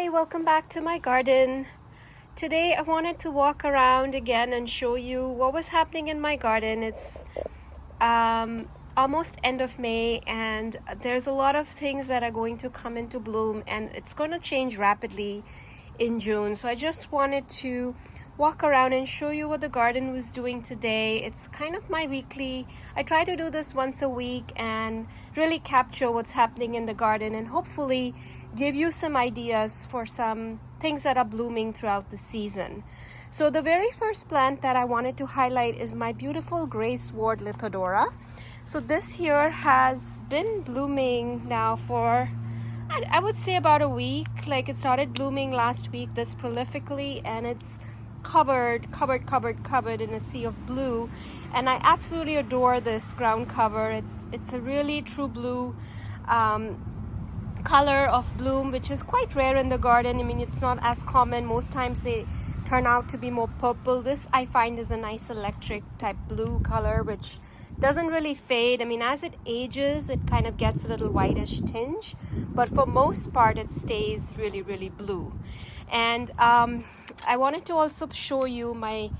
Hi, welcome back to my garden. Today I wanted to walk around again and show you what was happening in my garden. It's almost end of May and there's a lot of things that are going to come into bloom and it's going to change rapidly in June. So I just wanted to walk around and show you what the garden was doing today. It's kind of my weekly. I try to do this once a week and really capture what's happening in the garden and hopefully give you some ideas for some things that are blooming throughout the season. So the very first plant that I wanted to highlight is my beautiful gray sword Lithodora. So this here has been blooming now for I would say about a week. Like it started blooming last week this prolifically and it's covered in a sea of blue, and I absolutely adore this ground cover. It's a really true blue color of bloom, which is quite rare in the garden. I mean, it's not as common. Most times they turn out to be more purple. This I find is a nice electric type blue color, which doesn't really fade. I mean, as it ages, it kind of gets a little whitish tinge, but for most part it stays really blue. And I wanted to also show you my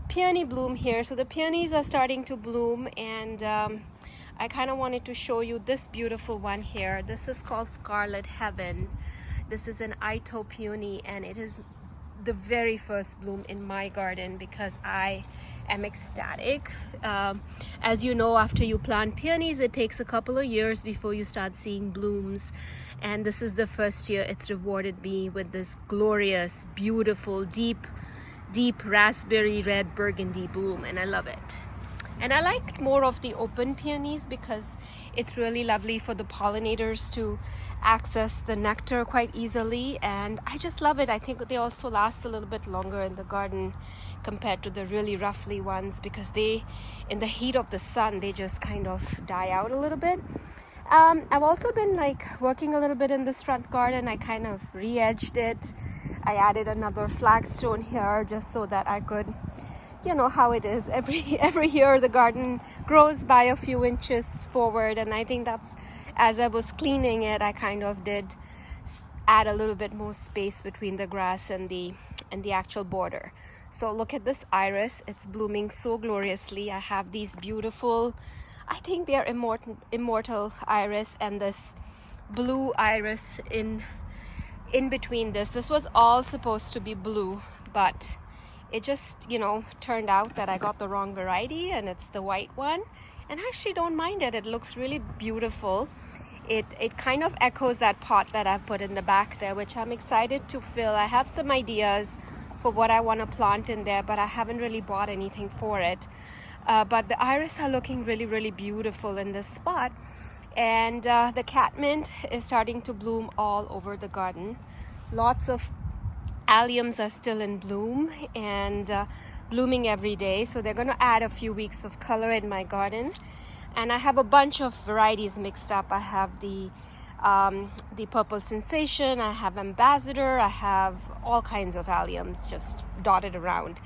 peony bloom here. So the peonies are starting to bloom, and I kind of wanted to show you this beautiful one here. This is called Scarlet Heaven. This is an Ito peony, and it is the very first bloom in my garden because I am ecstatic. As you know, after you plant peonies, it takes a couple of years before you start seeing blooms. And this is the first year it's rewarded me with this glorious, beautiful, deep raspberry red burgundy bloom, and I love it. And I like more of the open peonies because it's really lovely for the pollinators to access the nectar quite easily, and I just love it. I think they also last a little bit longer in the garden compared to the really roughly ones because they, in the heat of the sun, they just kind of die out a little bit. I've also been like working a little bit in this front garden. I kind of re-edged it. I added another flagstone here just so that I could, you know how it is, every year the garden grows by a few inches forward, and I think that's, as I was cleaning it, I kind of did add a little bit more space between the grass and the actual border. So look at this iris, it's blooming so gloriously. I have these beautiful, I think they're immortal iris, and this blue iris in between this. This was all supposed to be blue, but it just, you know, turned out that I got the wrong variety and it's the white one. And I actually don't mind it. It looks really beautiful. It kind of echoes that pot that I've put in the back there, which I'm excited to fill. I have some ideas for what I want to plant in there, but I haven't really bought anything for it. But the iris are looking really beautiful in this spot. And the catmint is starting to bloom all over the garden. Lots of alliums are still in bloom and blooming every day, so they're going to add a few weeks of color in my garden. And I have a bunch of varieties mixed up. I have the purple sensation, I have ambassador, I have all kinds of alliums just dotted around.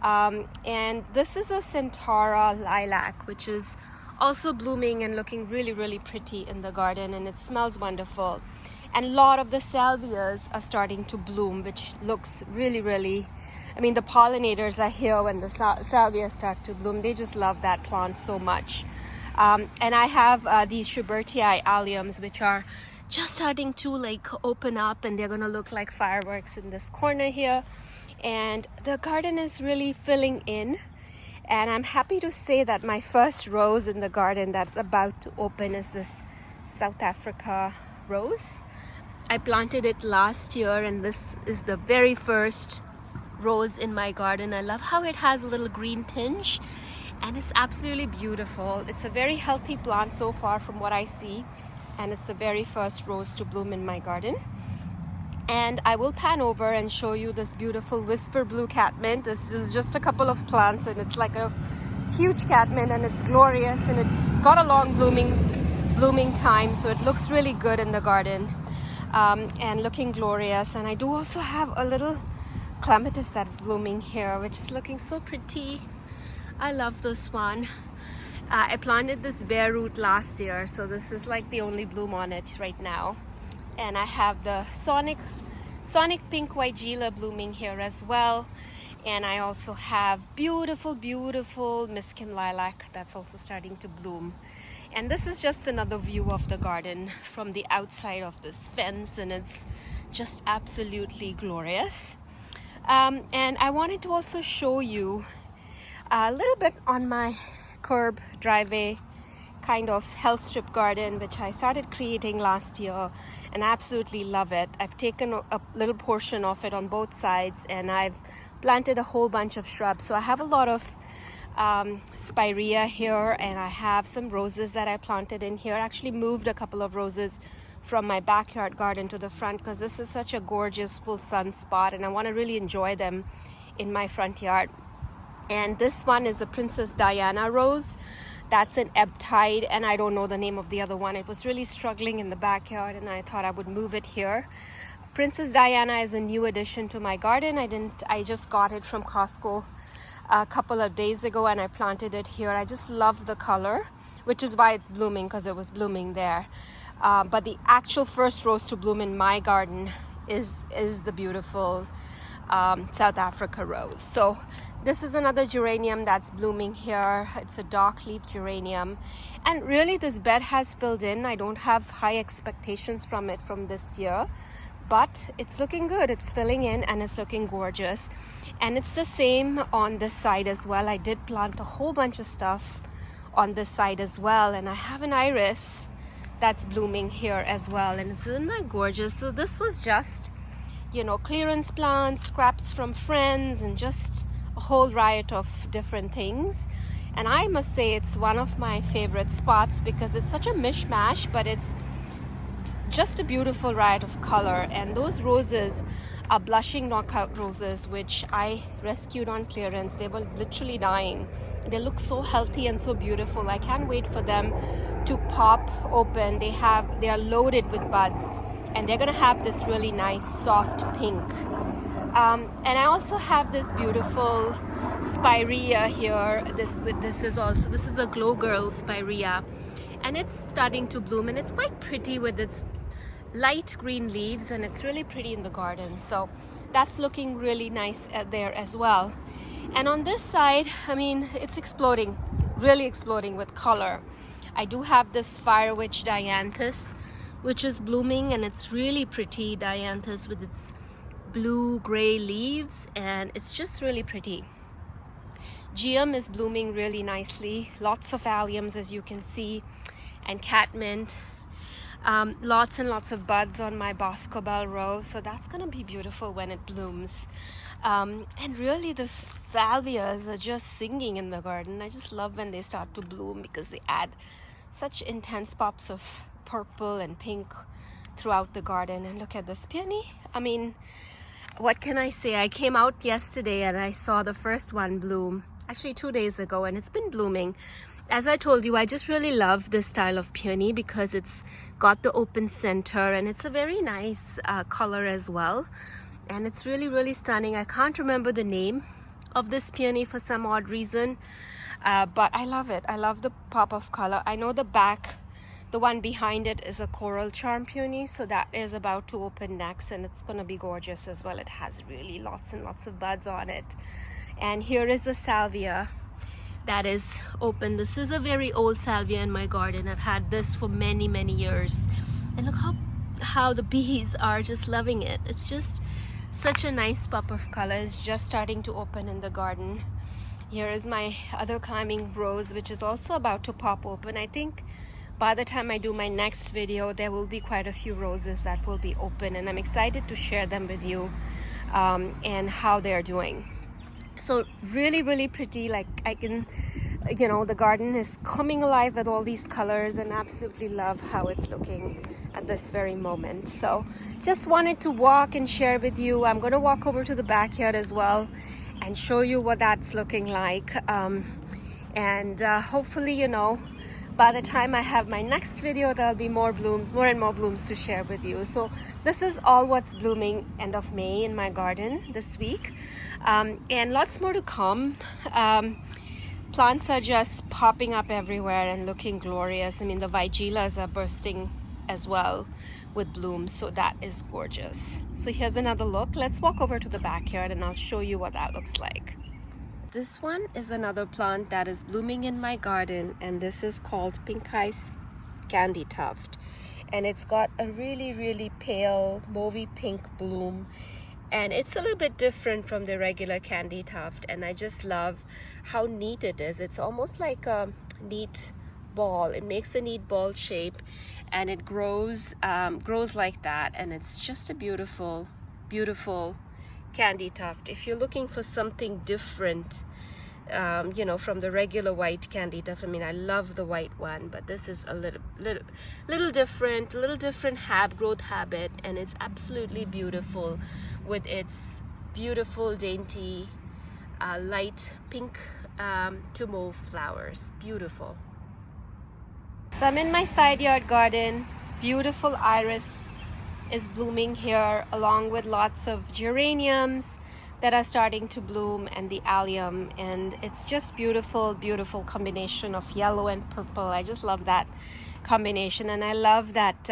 And this is a Centaura lilac, which is also blooming and looking really pretty in the garden, and it smells wonderful. And a lot of the salvias are starting to bloom, which looks really, I mean, the pollinators are here when the salvias start to bloom. They just love that plant so much. And I have these Schubertii alliums, which are just starting to like open up, and they're gonna look like fireworks in this corner here. And the garden is really filling in, and I'm happy to say that my first rose in the garden that's about to open is this South Africa rose. I planted it last year, and this is the very first rose in my garden. I love how it has a little green tinge, and it's absolutely beautiful. It's a very healthy plant so far from what I see, and it's the very first rose to bloom in my garden. And I will pan over and show you this beautiful whisper blue catmint. This is just a couple of plants, and it's like a huge catmint, and it's glorious, and it's got a long blooming time, so it looks really good in the garden. And looking glorious. And I do also have a little clematis that's blooming here, which is looking so pretty. I love this one. I planted this bare root last year, so this is like the only bloom on it right now. And I have the Sonic Sonic Pink Weigela blooming here as well. And I also have beautiful, beautiful Miskin Lilac that's also starting to bloom. And this is just another view of the garden from the outside of this fence, and it's just absolutely glorious. And I wanted to also show you a little bit on my curb driveway kind of health strip garden, which I started creating last year, and I absolutely love it. I've taken a little portion of it on both sides, and I've planted a whole bunch of shrubs. So I have a lot of spirea here, and I have some roses that I planted in here. I actually moved a couple of roses from my backyard garden to the front because this is such a gorgeous full sun spot, and I want to really enjoy them in my front yard. And this one is a Princess Diana rose. That's an ebb tide, and I don't know the name of the other one. It was really struggling in the backyard, and I thought I would move it here. Princess Diana is a new addition to my garden. I just got it from Costco a couple of days ago, and I planted it here. I just love the color, which is why it's blooming, because it was blooming there. But the actual first rose to bloom in my garden is the beautiful South Africa rose. So this is another geranium that's blooming here. It's a dark leaf geranium, and really this bed has filled in. I don't have high expectations from it from this year, but it's looking good. It's filling in and it's looking gorgeous. And it's the same on this side as well. I did plant a whole bunch of stuff on this side as well, and I have an iris that's blooming here as well, and isn't that gorgeous? So this was just, you know, clearance plants, scraps from friends, and just a whole riot of different things. And I must say it's one of my favorite spots because it's such a mishmash, but it's just a beautiful riot of color. And those roses are blushing knockout roses, which I rescued on clearance. They were literally dying. They look so healthy and so beautiful. I can't wait for them to pop open. They are loaded with buds, and they're gonna have this really nice soft pink. And I also have this beautiful spirea here. This is a Glow Girl spirea, and it's starting to bloom, and it's quite pretty with its light green leaves, and it's really pretty in the garden. So that's looking really nice there as well. And on this side, I mean, it's exploding, really exploding with color. I do have this Fire Witch Dianthus, which is blooming, and it's really pretty Dianthus with its blue-gray leaves, and it's just really pretty. Geum is blooming really nicely. Lots of alliums, as you can see, and catmint. Lots and lots of buds on my Boscobel rose, so that's gonna be beautiful when it blooms. And really the salvias are just singing in the garden. I just love when they start to bloom because they add such intense pops of purple and pink throughout the garden. And look at this peony. I mean, what can I say? I came out yesterday and I saw the first one bloom, actually 2 days ago, and it's been blooming. As I told you, I just really love this style of peony because it's got the open center, and it's a very nice color as well. And it's really, really stunning. I can't remember the name of this peony for some odd reason, but I love it. I love the pop of color. I know the back, the one behind it is a coral charm peony, so that is about to open next, and it's gonna be gorgeous as well. It has really lots and lots of buds on it. And here is a salvia that is open. This is a very old salvia in my garden. I've had this for many, many years, and look how the bees are just loving it. It's just such a nice pop of color. It's just starting to open in the garden. Here is my other climbing rose, which is also about to pop open. I think by the time I do my next video, there will be quite a few roses that will be open, and I'm excited to share them with you and how they're doing. So really, really pretty. Like, I can, you know, the garden is coming alive with all these colors, and absolutely love how it's looking at this very moment. So just wanted to walk and share with you. I'm going to walk over to the backyard as well and show you what that's looking like. Hopefully, you know, by the time I have my next video, there'll be more blooms, more and more blooms to share with you. So this is all what's blooming end of May in my garden this week, and lots more to come. Plants are just popping up everywhere and looking glorious. I mean, the Weigelas are bursting as well with blooms, so that is gorgeous. So here's another look. Let's walk over to the backyard and I'll show you what that looks like. This one is another plant that is blooming in my garden, and this is called pink ice candy tuft, and it's got a really pale mauvey pink bloom, and it's a little bit different from the regular candy tuft, and I just love how neat it is. It's almost like a neat ball. It makes a neat ball shape, and it grows like that, and it's just a beautiful candy tuft. If you're looking for something different, you know, from the regular white candy tuft, I mean, I love the white one, but this is a little different, growth habit, and it's absolutely beautiful with its beautiful dainty light pink to mauve flowers. Beautiful. So I'm in my side yard garden. Beautiful iris is blooming here, along with lots of geraniums that are starting to bloom, and the allium, and it's just beautiful combination of yellow and purple. I just love that combination, and I love that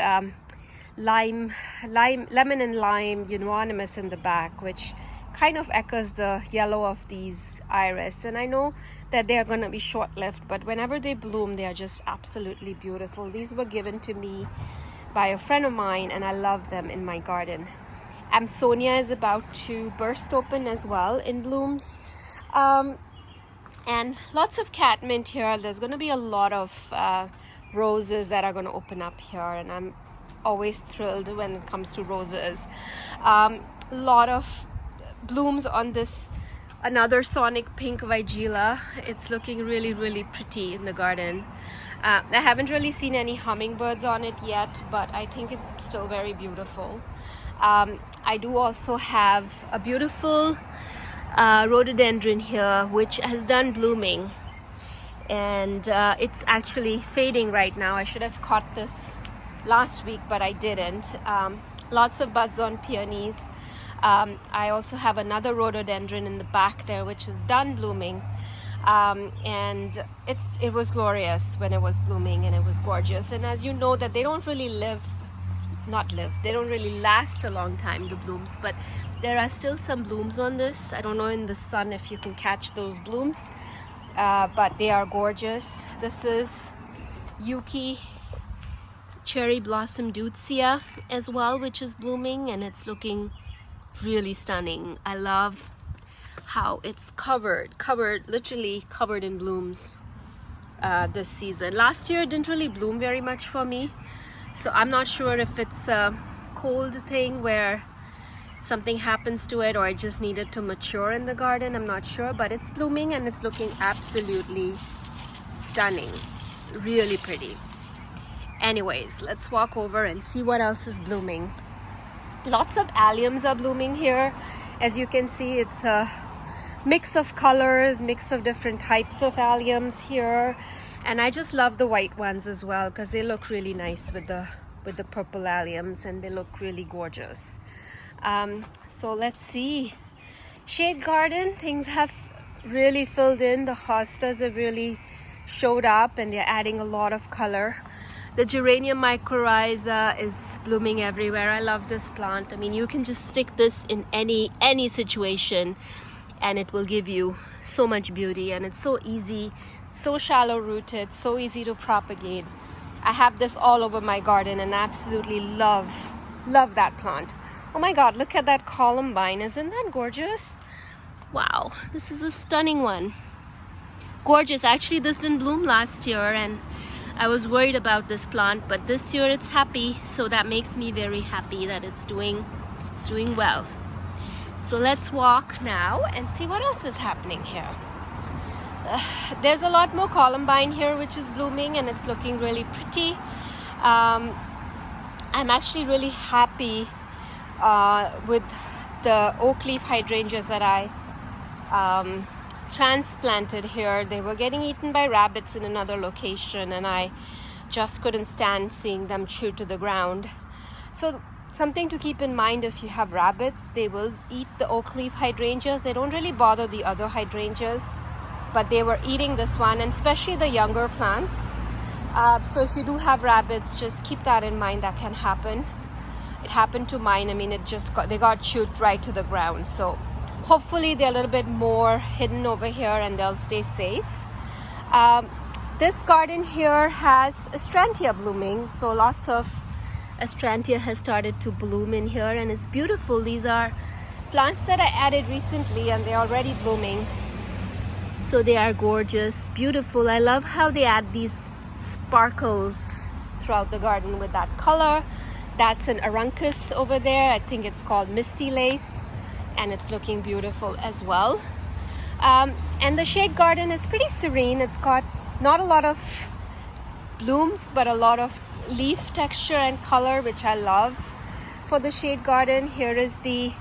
lemon and lime unanimous in the back, which kind of echoes the yellow of these iris. And I know that they are going to be short-lived, but whenever they bloom, they are just absolutely beautiful. These were given to me by a friend of mine, and I love them in my garden. Amsonia is about to burst open as well in blooms, and lots of catmint here. There's going to be a lot of roses that are going to open up here, and I'm always thrilled when it comes to roses. Lot of blooms on this another sonic pink Vigila. It's looking really pretty in the garden. I haven't really seen any hummingbirds on it yet, but I think it's still very beautiful. I do also have a beautiful rhododendron here, which has done blooming, and it's actually fading right now. I should have caught this last week, but I didn't. Lots of buds on peonies. I also have another rhododendron in the back there, which is done blooming, and it was glorious when it was blooming, and it was gorgeous. And as you know, that they don't really they don't really last a long time, the blooms, but there are still some blooms on this. I don't know in the sun if you can catch those blooms, but they are gorgeous. This is Yuki cherry blossom deutzia as well, which is blooming, and it's looking really stunning. I love how it's literally covered in blooms this season. Last year it didn't really bloom very much for me, so I'm not sure if it's a cold thing where something happens to it, or it just needed to mature in the garden. I'm not sure, but it's blooming and it's looking absolutely stunning, really pretty. Anyways, let's walk over and see what else is blooming. Lots of alliums are blooming here. As you can see, it's a mix of colors, mix of different types of alliums here, and I just love the white ones as well because they look really nice with the purple alliums, and they look really gorgeous. So let's see. Shade garden, things have really filled in. The hostas have really showed up, and they're adding a lot of color. The geranium mycorrhiza is blooming everywhere. I love this plant. I mean, you can just stick this in any situation and it will give you so much beauty, and it's so easy, so shallow rooted, so easy to propagate. I have this all over my garden and absolutely love that plant. Oh my god, look at that columbine. Isn't that gorgeous? Wow, this is a stunning one. Gorgeous. Actually, this didn't bloom last year and I was worried about this plant, but this year it's happy, so that makes me very happy that it's doing well. So let's walk now and see what else is happening here. There's a lot more columbine here which is blooming, and it's looking really pretty. I'm actually really happy with the oak leaf hydrangeas that I transplanted here. They were getting eaten by rabbits in another location, and I just couldn't stand seeing them chew to the ground. So something to keep in mind: if you have rabbits, they will eat the oak leaf hydrangeas. They don't really bother the other hydrangeas, but they were eating this one, and especially the younger plants. So if you do have rabbits, just keep that in mind. That can happen. It happened to mine. I mean, they got chewed right to the ground. So hopefully they're a little bit more hidden over here and they'll stay safe. This garden here has astrantia blooming, so lots of astrantia has started to bloom in here, and it's beautiful. These are plants that I added recently and they're already blooming, so they are gorgeous, beautiful. I love how they add these sparkles throughout the garden with that color. That's an aruncus over there. I think it's called Misty Lace, and it's looking beautiful as well. And the shade garden is pretty serene. It's got not a lot of blooms, but a lot of leaf texture and color, which I love. For the shade garden, here is the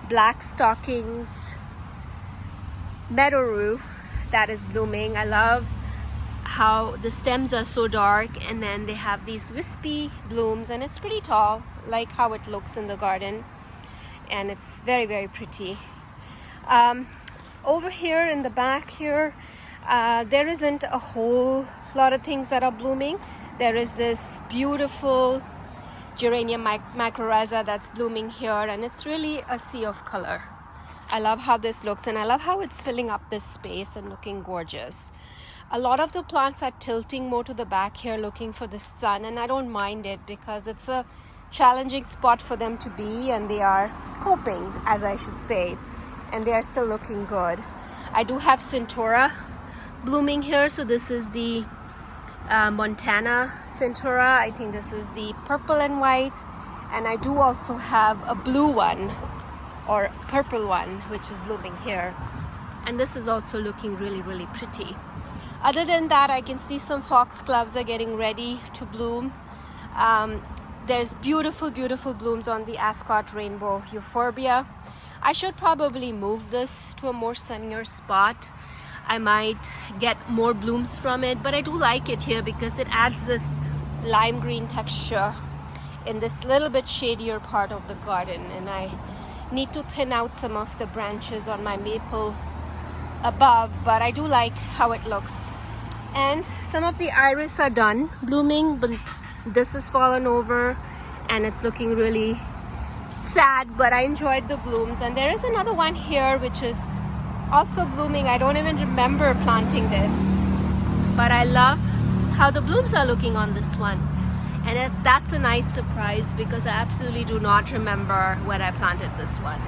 black stockings meadow rue that is blooming. I love how the stems are so dark and then they have these wispy blooms, and it's pretty tall, like how it looks in the garden, and it's very, very pretty. Over here in the back here, there isn't a whole lot of things that are blooming. There is this beautiful geranium mycorrhiza that's blooming here, and it's really a sea of color. I love how this looks, and I love how it's filling up this space and looking gorgeous. A lot of the plants are tilting more to the back here, looking for the sun, and I don't mind it because it's a challenging spot for them to be, and they are coping, as I should say, and they are still looking good. I do have Centura blooming here, so this is the Montana Centura. I think this is the purple and white, and I do also have a blue one or purple one which is blooming here, and this is also looking really, really pretty. Other than that, I can see some foxgloves are getting ready to bloom. There's beautiful, beautiful blooms on the Ascot Rainbow Euphorbia. I should probably move this to a more sunnier spot. I might get more blooms from it, but I do like it here because it adds this lime green texture in this little bit shadier part of the garden, and I need to thin out some of the branches on my maple above, but I do like how it looks. And some of the iris are done blooming, but this has fallen over and it's looking really sad, but I enjoyed the blooms. And there is another one here which is also blooming. I don't even remember planting this, but I love how the blooms are looking on this one, and that's a nice surprise because I absolutely do not remember when I planted this one.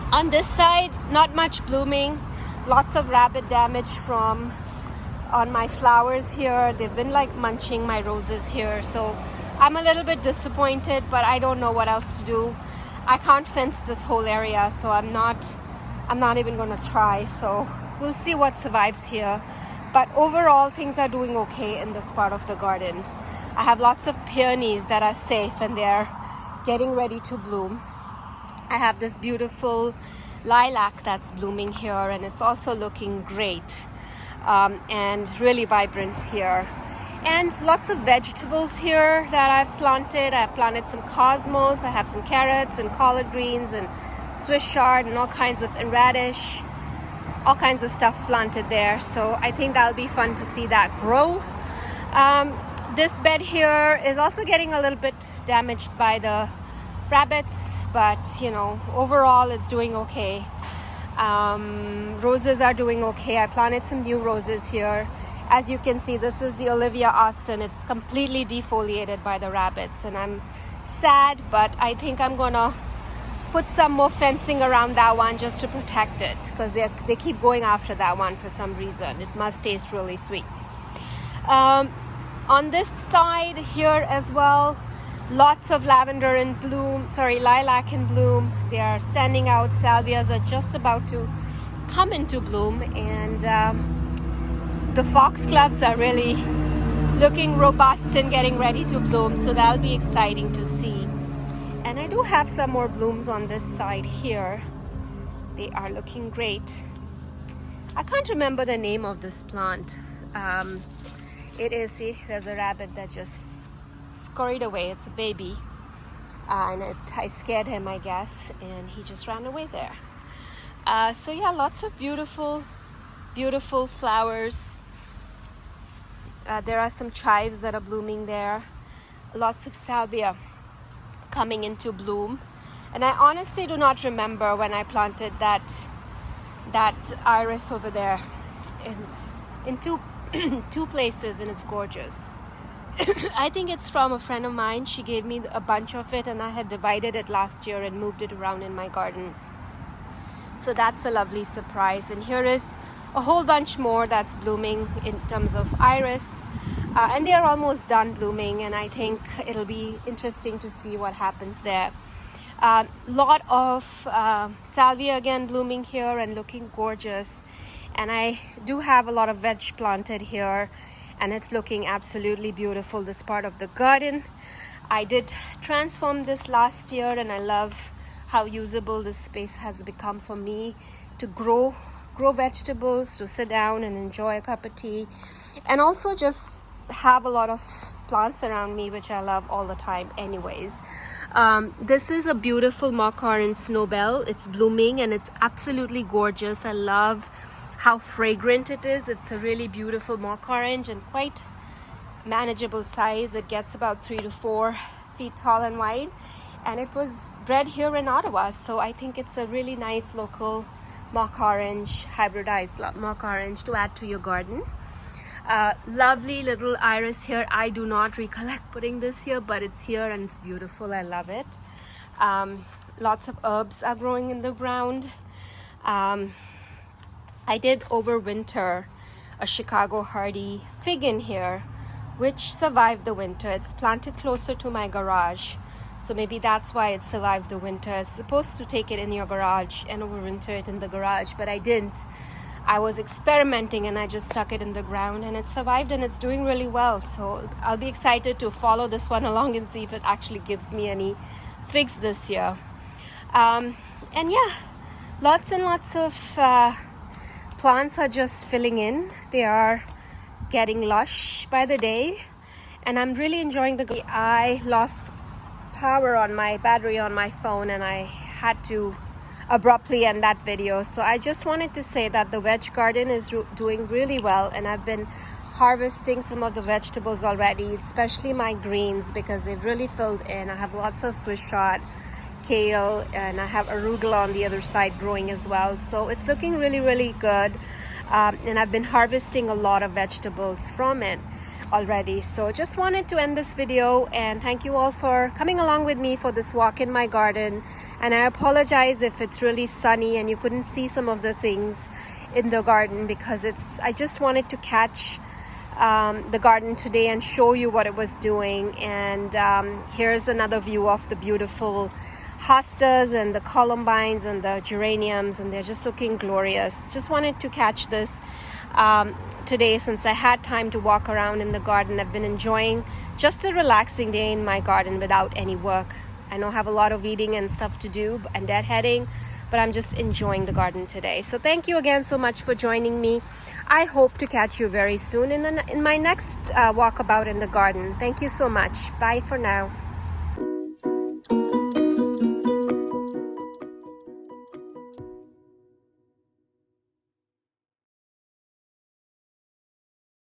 On this side, not much blooming. Lots of rabbit damage on my flowers here. They've been like munching my roses here, so I'm a little bit disappointed, but I don't know what else to do. I can't fence this whole area, so I'm not even gonna try. So we'll see what survives here. But overall, things are doing okay in this part of the garden. I have lots of peonies that are safe and they're getting ready to bloom. I have this beautiful lilac that's blooming here, and it's also looking great and really vibrant here. And lots of vegetables here that I've planted. I've planted some cosmos. I have some carrots and collard greens and Swiss chard and all kinds of, and radish, all kinds of stuff planted there. So I think that'll be fun to see that grow. This bed here is also getting a little bit damaged by the rabbits, but you know, overall it's doing okay. Roses are doing okay. I planted some new roses here. As you can see, this is the Olivia Austin. It's completely defoliated by the rabbits, and I'm sad, but I think I'm gonna put some more fencing around that one just to protect it, because they keep going after that one for some reason. It must taste really sweet. On this side here as well, lots of lavender in bloom, lilac in bloom. They are standing out. Salvias are just about to come into bloom, and the foxgloves are really looking robust and getting ready to bloom, so that'll be exciting to see. And I do have some more blooms on this side here. They are looking great. I can't remember the name of this plant. See, there's a rabbit that just scurried away. It's a baby, and I scared him, I guess, and he just ran away there. So yeah, lots of beautiful, beautiful flowers There are some chives that are blooming there. Lots of salvia coming into bloom. And I honestly do not remember when I planted that iris over there. It's in two places, and it's gorgeous. I think it's from a friend of mine. She gave me a bunch of it, and I had divided it last year and moved it around in my garden. So that's a lovely surprise. And here is a whole bunch more that's blooming in terms of iris. And they are almost done blooming, and I think it'll be interesting to see what happens there. Lot of salvia again blooming here and looking gorgeous. And I do have a lot of veg planted here, and it's looking absolutely beautiful, this part of the garden. I did transform this last year, and I love how usable this space has become for me to grow vegetables, to sit down and enjoy a cup of tea, and also just have a lot of plants around me, which I love all the time anyways. This is a beautiful mock orange snowbell. It's blooming and it's absolutely gorgeous. I love how fragrant it is. It's a really beautiful mock orange and quite manageable size. It gets about 3 to 4 feet tall and wide, and it was bred here in Ottawa, so I think it's a really nice local mock orange, hybridized mock orange to add to your garden. Lovely little iris here. I do not recollect putting this here, but it's here and it's beautiful. I love it. Lots of herbs are growing in the ground. I did overwinter a Chicago hardy fig in here, which survived the winter. It's planted closer to my garage, so maybe that's why it survived the winter. It's supposed to take it in your garage and overwinter it in the garage, but I didn't. I was experimenting and I just stuck it in the ground, and it survived and it's doing really well. So I'll be excited to follow this one along and see if it actually gives me any figs this year. And yeah, lots and lots of plants are just filling in. They are getting lush by the day, and I'm really enjoying the. I lost power on my battery on my phone, and I had to abruptly end that video. So I just wanted to say that the veg garden is doing really well, and I've been harvesting some of the vegetables already, especially my greens, because they've really filled in. I have lots of Swiss chard, kale, and I have arugula on the other side growing as well. So it's looking really, really good. And I've been harvesting a lot of vegetables from it already. So just wanted to end this video, and thank you all for coming along with me for this walk in my garden. And I apologize if it's really sunny and you couldn't see some of the things in the garden, because I just wanted to catch the garden today and show you what it was doing. And here's another view of the beautiful hostas and the columbines and the geraniums, and they're just looking glorious. Just wanted to catch this today since I had time to walk around in the garden. I've been enjoying just a relaxing day in my garden without any work. I know I have a lot of weeding and stuff to do and deadheading, but I'm just enjoying the garden today. So thank you again so much for joining me. I hope to catch you very soon in my next walkabout in the garden. Thank you so much. Bye for now.